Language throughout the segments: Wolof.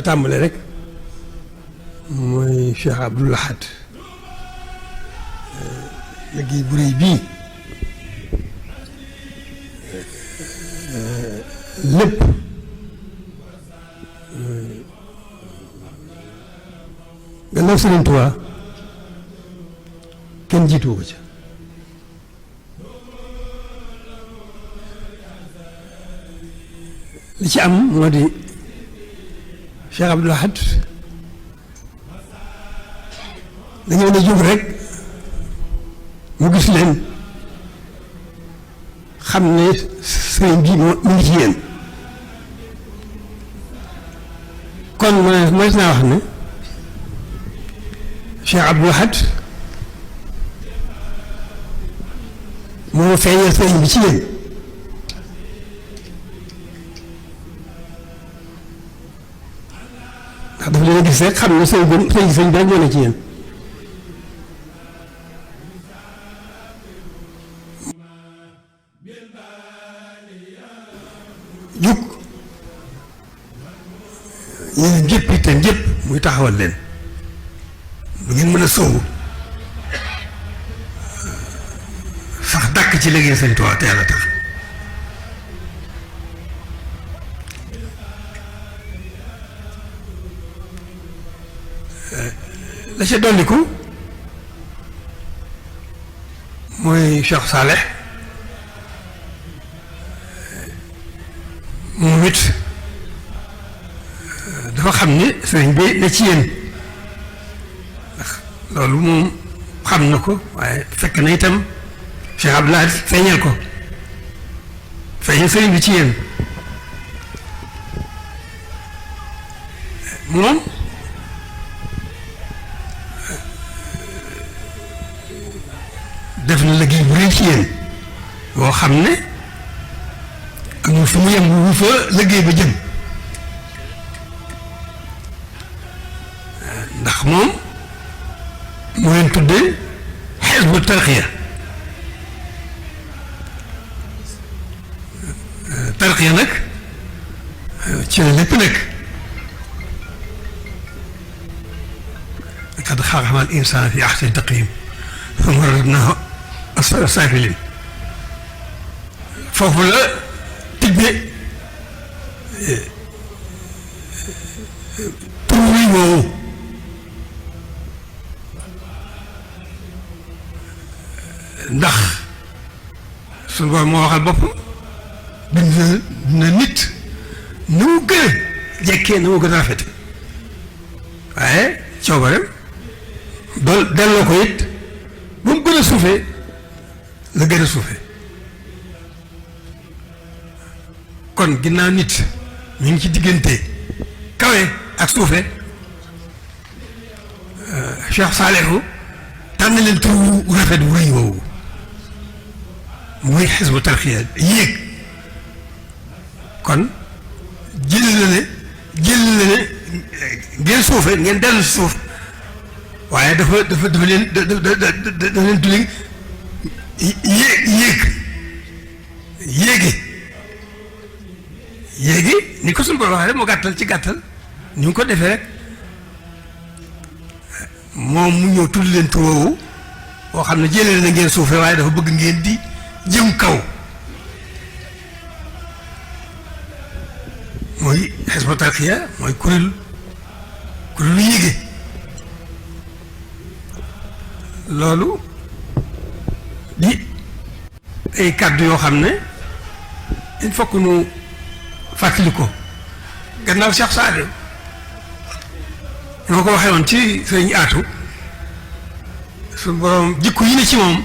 tàmbale rek mooy Cheikh Abdoul Ahad liggéey bu rëy bii lépp gannaaw Sëriñ Tuubaa kenn jiitu ko ca li ci am moo di Cheikh Abdoul Ahad dañoo ne jóg rek mu gis leen xam ne sëriñ bi mu ngi ci yéen kon mooy naa wax ne Cheikh Abdoul Ahad moo feeñal sëriñ bi ci yéen ndax dafa leen a gis rek xam ne sëriñ bi rek ñoo ne ci yéen jug yéen jëpp itam jëpp muy taxawal leen lu ngeen mën a soowu sax dàkk ci liggéey Sëñ Tuubaa te Yàlla tax la ca dolliku mooy Cheikh Saleh moom it dafa xam ni sëriñ bi ne ci yéen ndax loolu moom xam na ko waaye fekk na itam Cheikh Abdoul Ahad feeñal ko feeñal sëriñ bi ci yéen moom def na liggéey bu rëy ci yéen boo xam ne amul fu mu yem wu fa liggéey ba jëm ndax moom moo leen tuddee Hizbu Tarqiya tarqiya nag ci la lépp nekk laqad xalaqna al insaana fi ahsani taqwiim summa radadnaahu asfala saafiliin foofu la tibbe tur wi woowu ndax suñu borom moo waxal boppam bind na nit ni mu gën a jekkee ni mu gën a rafete waaye coobareem delloo ko it ba mu gën a suufee la gën a suufee kon ginnaaw nit ñu ngi ci diggante kawe ak suufe Cheikh Saalihu tànn leen tur wu rafet wu rëy woowu muy Hizbu Tarqiya yéeg kon jël na ne ngeen suufe ngeen dellu si suuf waaye dafa leen tulli yéegi ni ko suñu borom waxee rek moo gàttal ci gàttal ni mu ko defee rek moom mu ñëw tudd leen tur woowu boo xam ne jëlee na ngeen suufee waaye dafa bëgg ngeen di jëm kaw mooy Hizbu Tarqiya mooy kuréelu yéege loolu di ay kàddu yoo xam ne il faut que nu fàttali ko gannaaw Cheikh Saalihu ñoo ko waxee woon ci sëriñ Aatu suñu borom jikko yi ne ci moom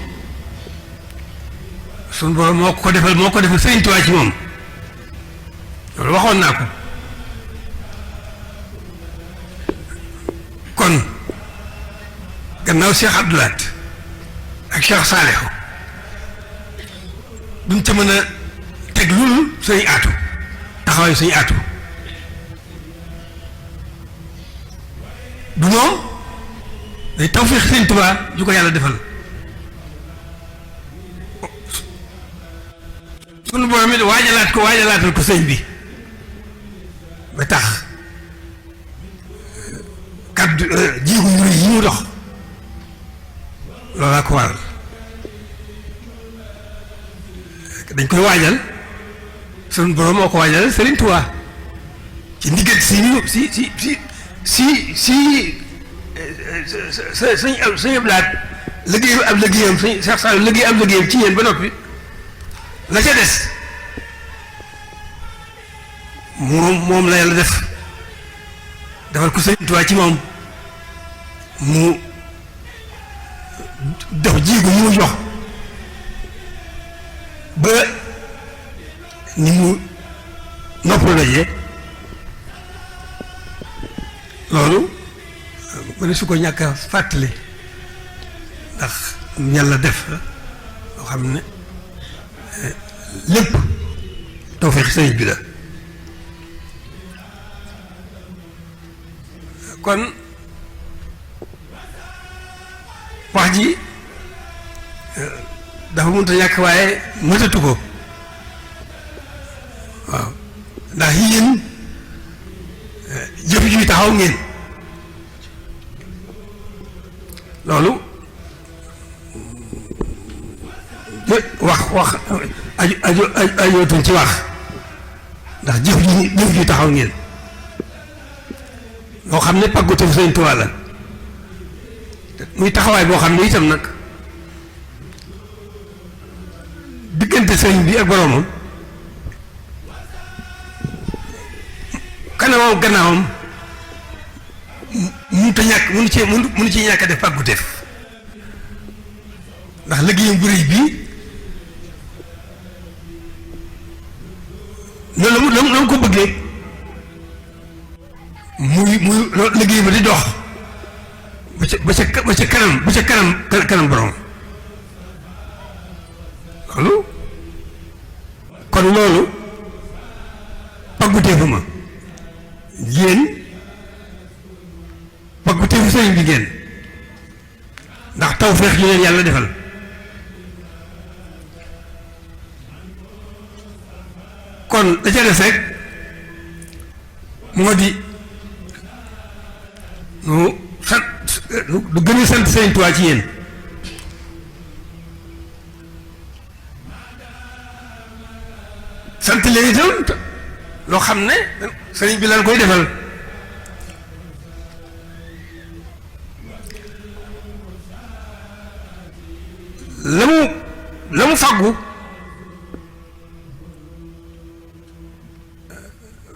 suñu borom moo ko defal Sëriñ Tuubaa ci moom loolu waxoon naa ko kon gannaaw Cheikh Abdoul Ahad ak Cheikh Saalihu duñ ca mën a teg loolu sëriñ Aatu taxawaayu sëriñ Aatu du moom day tawfeex Sëriñ Tuubaa ju ko yàlla defal sunu borom it waajalaatal ko sëñ bi ba tax kaddu jiigu yu rëy yi mu dox loolaa ko waral dañ koy waajal sunu borom moo ko waajal Serigne Touba ci ndigal suñu blaat liggéeyam ab liggéeyam suñu sax saa liggéey ab liggéeyam ci yéen ba noppi la ca des moom la yàlla defal ko Serigne Touba ci moom mu dox jiigu yi mu jox ba ni mu noppal dajee loolu ma ne su ko ñàkk a fàttali ndax yàlla def loo xam ne lépp tawfeex sëriñ bi la kon wax ji dafa mënut a ñàkk waaye mëtatu ko waaw ndax yéen jëf ji taxaw ngeen loolu wax ajootul ci wax ndax jëf ji taxaw ngeen loo xam ne pàggute fu Sëñ Tuubaa la muy taxawaay boo xam ne itam nag diggante sëñ bi ak boroomam kanamam gannaawam mënut a ñàkk mënu ci ñàkk a def pàgguteef ndax liggéeyam bu rëy bii loolu la mu ko bëggee muy liggéey ba di dox ba ca kanam borom loolu kon loolu pàgguteefu ma yéen pàgguteefu sëriñ bi ngeen ndax tawfeex yi leen yàlla defal kon la ca des rek moo di nu gën a sant Sëriñ Tuubaa ci yéen sant leen itam loo xam ne sëriñ bi lan koy defal la mu faggu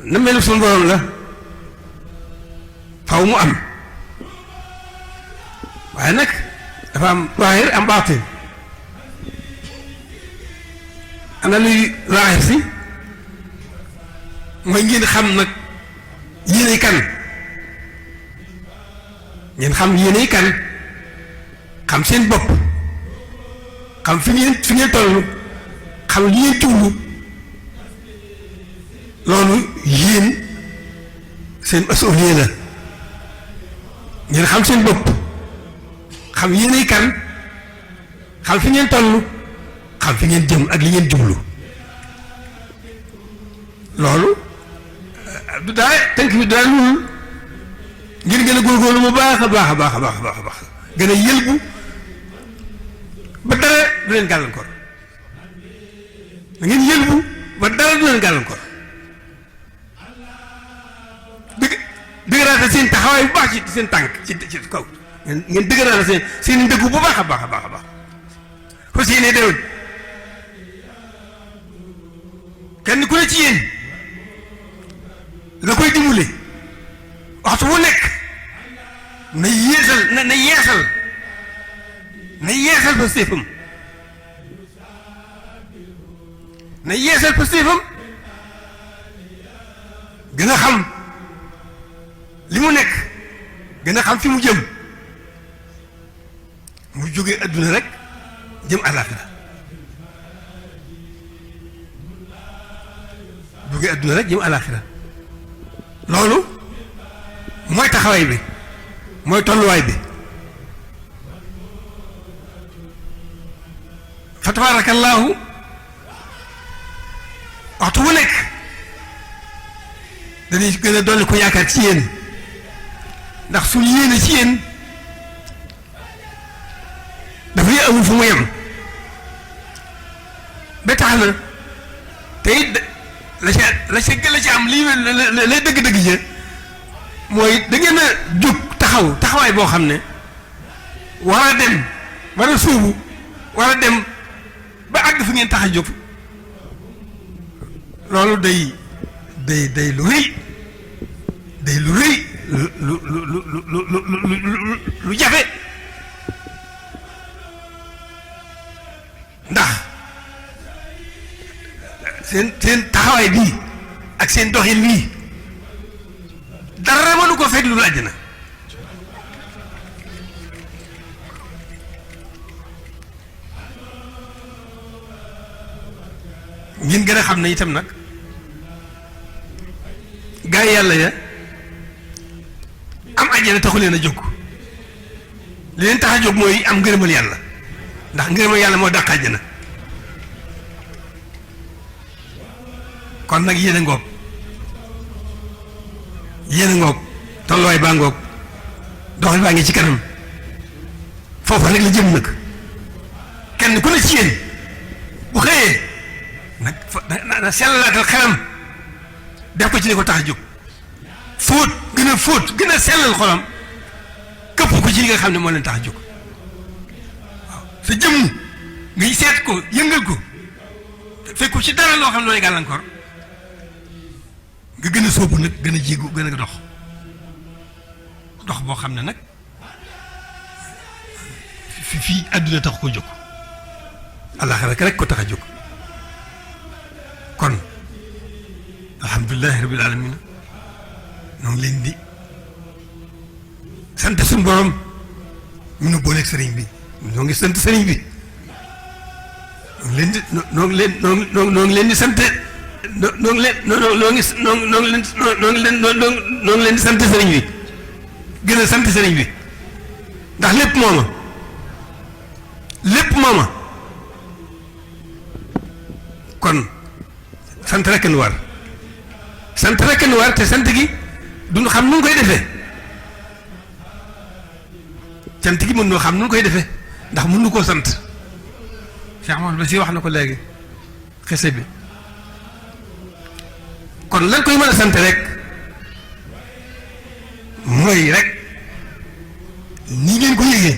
na melu suñu borom la faw mu am waaye nag dafa am zaahir am baatin ana luy zaahir si mooy ngeen xam nag yéenay kan ngeen xam yéenay kan xam seen bopp xam fi ngeen toll xam li ngeen jublu loolu yéen seen masuuliya la ngeen xam seen bopp xam yéenay kan xam fi ngeen toll xam fi ngeen jëm ak li ngeen jublu loolu du daa tënk bi daa lul ngeen gën a góorgóorlu bu baax a baax a baax a baax a baax gën a yëlbu ba dara du leen gàllankoor da ngeen yëlbu ba dara du leen gàllankoor dëgëraata seen taxawaay bu baax ci seen tànk ci kaw ngeen dëgëraata seen ndëggu bu baax a baax a baax a baax fas yéene déwén kenn ku ne ci yéen la koy dimbale waxtu wu nekk na yeesal ba séefam gën a xam li mu nekk gën a xam fi mu jëm mu jógee adduna rek jëm àllaaxira jógee adduna rek jëm àllaaxira loolu mooy taxawaay bi mooy tolluwaay bi fa tabaarakallaahu waxtu wu nekk dañuy gën a dolli ko yaakaar ci yéen ndax suñu yéene ci yéen dafay amul fu mu yem ba tax na te it la ca am lii lay dëgg-dëgg ja mooy da ngeen a jóg taxawaay boo xam ne war a dem war a sóobu war a dem ba àgg fi ngeen tax a jóg loolu day lu rëy day lu rëy lu jafe ndax seen taxawaay bii ak seen doxin bii dara mënu ko fekk lu dul àjjana ngeen gën a xam ne itam nag gaa yi yàlla ya am àjjana taxu leen a jóg li leen tax a jóg mooy am ngërëmal yàlla ndax ngërëmal yàlla moo dàq àjjana kon nag yéen a ngoog tolluwaay baa ngoog doxal baa ngi ci kanam foofa rek la jëm nag kenn ku ne ci yéen bu xëyee nag na sellalaatal xelam def ko ci li ko tax a jóg fóot gën a sellal xolam këpp ko ci li nga xam ne moo leen tax a jóg waaw sa jëmm ngay seet ko yëngal ko fekku ci dara loo xam ne looy gàllankoor nga gën a sóobu nag gën a jéegu gën a dox boo xam ne nag fii àdduna tax ko jóg àllaaxira rek ko tax a jóg kon alhamdulilahi rabbil alamin ñoo ngi leen di sant suñu borom ñu nu booleeg sëriñ bi ñoo ngi sant sëriñ bi ñoo ngi leen di sant ñoo ngi leen di sant sëriñ bi gën a sant sëriñ bi ndax lépp mooma kon sant rek nu war te sant gi duñu xam nu ngi koy defee sant gi mën noo xam nu ngi koy defee ndax mën nu koo sant Cheikh Mouhamed Bachir wax na ko léegi xese bi kon lan koy mën a sant rek mooy rek nii ngeen ko yëgee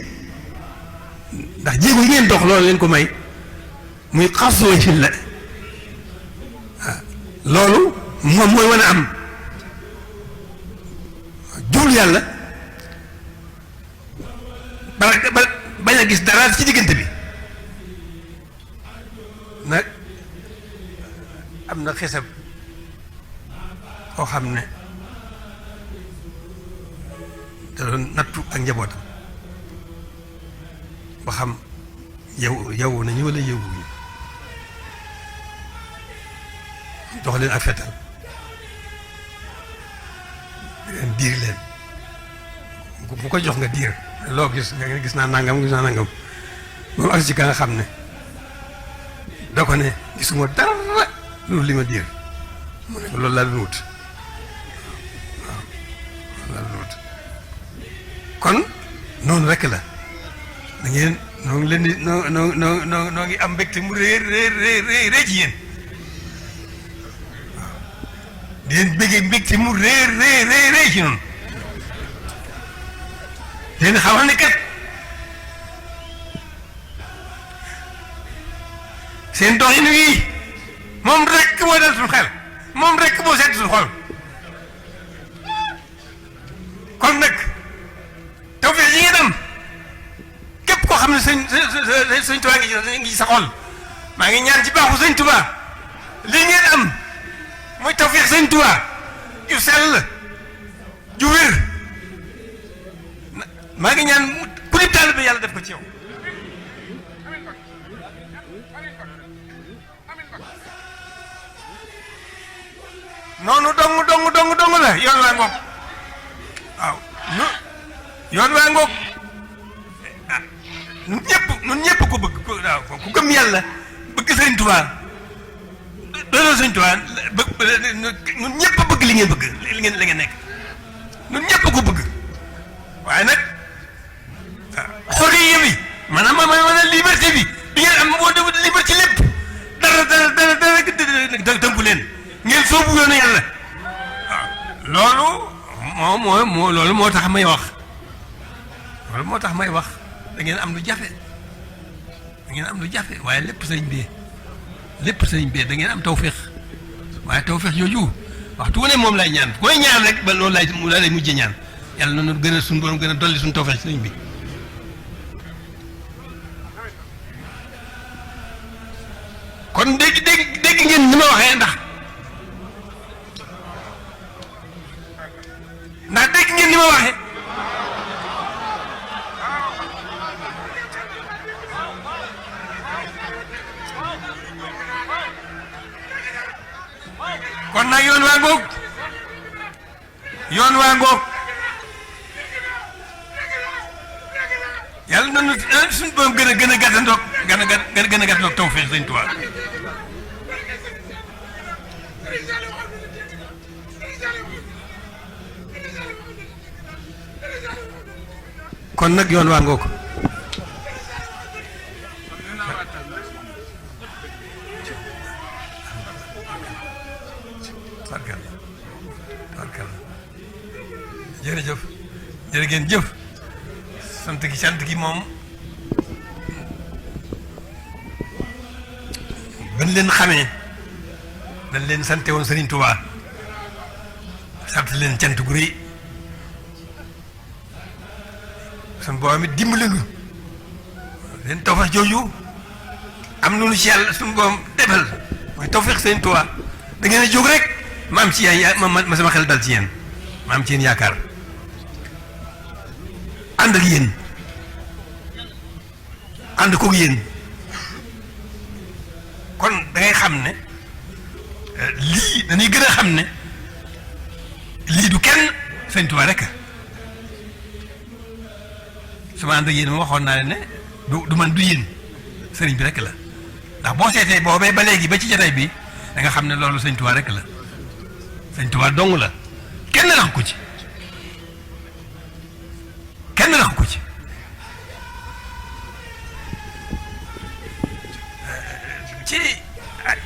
ndax jéego yi ngeen dox loolu leen ko may muy xasoo ci la loolu moom mooy mën a am jublu yàlla ba bañ a gis dara ci diggante bi nag am na xisab koo xam ne da doon nattu ak njabootam ba xam yow nañu wala yowuñu jox leen ak fetal leen diir leen bu ko jox nga diir loo gis nga gis naa nangam moom ak ci ka nga xam ne da ko ne gisuma dara loolu li ma diir mu ne ko loolu laa doon wut waaw loolu laa doon wut kon noonu rek la da ngeen noo ngi leen di noo ngi am mbégte mu rëy ci yéen di leen bëggee mbégte mu rëy ci noonu leen xamal ne kat seen doxin wii moom rek moo dal suñu xel moom rek moo seet suñu xol kon nag tawfeex yi ngeen am képp koo xam ne sëñ Tuubaa ngi sa xol maa ngi ñaan ci baaxu sëñ Tuubaa lii ngeen am muy tawfeex sëñ Tuubaa ju sell ju wér maa ngi ñaan ku ne taalibe yàlla def ko ci yow noonu dong la yoon waa ngoog waaw yoon waa ngoog ah ñun ñëpp ko bëgg waaw ku gëm yàlla bëgg sëñ Tuubaa dooloo sëñ Tuubaa ñun ñëpp bëgg li ngeen bëgg li ngeen nekk ñun ñëpp ko bëgg waaye nag xorriya bi maanaam liberté bi ngeen am boo def liberté lépp dara tënku leen ngeen soobu yoonu yàlla waaw loolu moo tax may wax da ngeen am lu jafe waaye lépp sëriñ bi da ngeen am tawféex waaye tawféex jooju waxtu wu ne moom lay ñaan koy ñaan rek ba loolu lay mujjee ñaan yàlla na nu gën a suñu borom gën a dolli suñu tawféex sëriñ bi. kon dégg ngeen ni ma waxee ndax dégg ngeen ni ma waxee kon nag yoon waa ngoog yàlla na nu suñu borom gën a gàttandoog gën a gàttandoog tawfeex Sëñ Tuubaa kon nag yoon waa ngoog jërëjëf jërë ngeen jëf sant gi moom ban leen xamee dañ leen sante woon Serigne Touba sant leen cant gu rëy sun borom it dimbali nu leen tawfeex jooju am lu nu ci yàlla suñu borom defal mooy tawfeex Serigne Touba da ngeen a jóg rek ma am ci ma sama xel dal ci yéen ma am ci yéen yaakaar ànd ak yéen ànd koog yéen kon da ngay xam ne lii dañuy gën a xam ne lii du kenn Sëñ Tuubaa rek su ma ànd ak yéen ma waxoon naa ne du man du yéen sëriñ bi rek la ndax boo seetee boobee ba léegi ba ci jotaay bi da nga xam ne loolu Sëñ Tuubaa rek la Sëñ Tuubaa dong la kenn rax ko ci. kenn raxu ko ci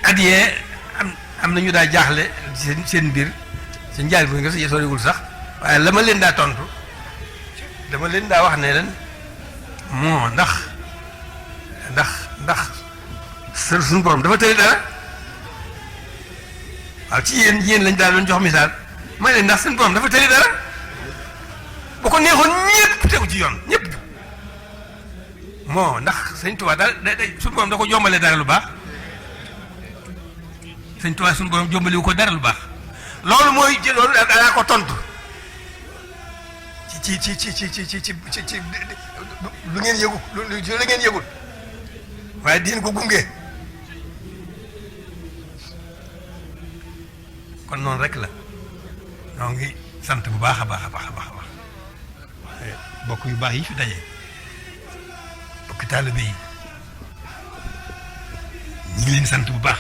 at yee am na ñu daa jaaxle seen mbir si njaay bu nga sa soriwul sax waaye la ma leen daa tontu dama leen daa wax ne leen moo ndax suñu borom dafa tëri dara waaw ci yéen lañ daal doon jox misaal may leen ndax suñu borom dafa tëri dara bu ko neexoon ñëpp tegu ci yoon ñëpp moo ndax Sëñ Tuubaa daal suñu borom da ko jombalee dara lu baax Sëñ Tuubaa suñu borom jombaliwu ko dara lu baax loolu mooy loolu daa ko tontu ci lu ngeen yëgu lu ngeen yëgul waaye diin ko gunge kon noonu rek la ñoo ngi sant bu baax a baax bokk yu baax yi fi daje bokk taalibe yi ñu ngi leen sant bu baax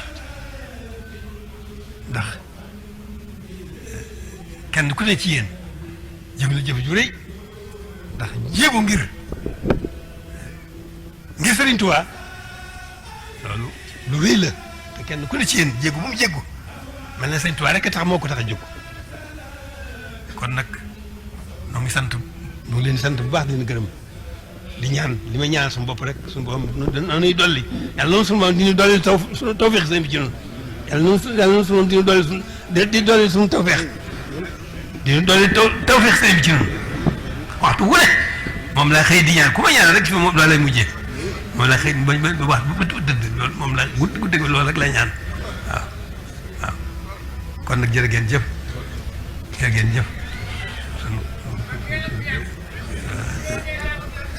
ndax kenn ku ne ci yéen jëf la jëf ju rëy ndax jéego ngir Sëriñ Tuubaa loolu lu rëy la te kenn ku ne ci yéen jéego bu mu jéego mel na Sëriñ Tuubaa rek tax moo ko tax a jóg kon nag ñoo ngi sant ñu ngi leen di sant bu baax di leen gërëm di ñaan li ma ñaan suñu bopp rek suñu boppam dañuy dolli yàlla noonu suñu boppam di ñu dolli tawfeex sëñ bi ci noonu yàlla noonu suñu boppam di ñu dolli di dolli suñu tawfeex di ñu dolli tawfeex sëñ bi ci noonu waxtu wu ne moom laa xëy di ñaan ku ma ñaan rek ci moom laa lay mujjee moom laa xëy ba wax ba dëdd loolu moom laa guddi loolu rek lay ñaan waaw kon nag jërë ngeen jëf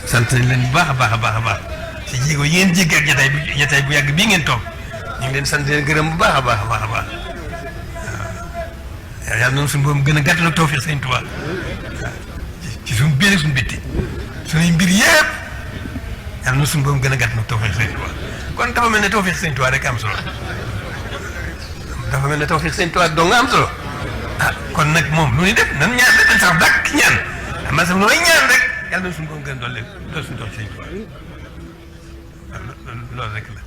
sant nañ leen bu baax a baax si jéego yi ngeen jéggi ak jataay bu yàgg bii ngeen toog ñu ngi leen sant leen gërëm bu baax a baax waaw yàlla noonu suñu boobu gën a gàttal ak tawfeex Sëñ Tuubaa ci suñu biir suñu bitti suñuy mbir yëpp yàlla noonu suñu boobu gën a gàttal ak tawfeex Sëñ Tuubaa kon dafa mel ne tawfeex Sëñ Tuubaa rek am solo dafa mel ne tawfeex Sëñ Tuubaa dong nga am solo kon nag moom lu ñuy def nan ñaan dañ sax dàkk ñaan parce que mooy ñaan rek yàlla na suñu borom gën doole suñu doole sëñ Tuubaa loolu rek la.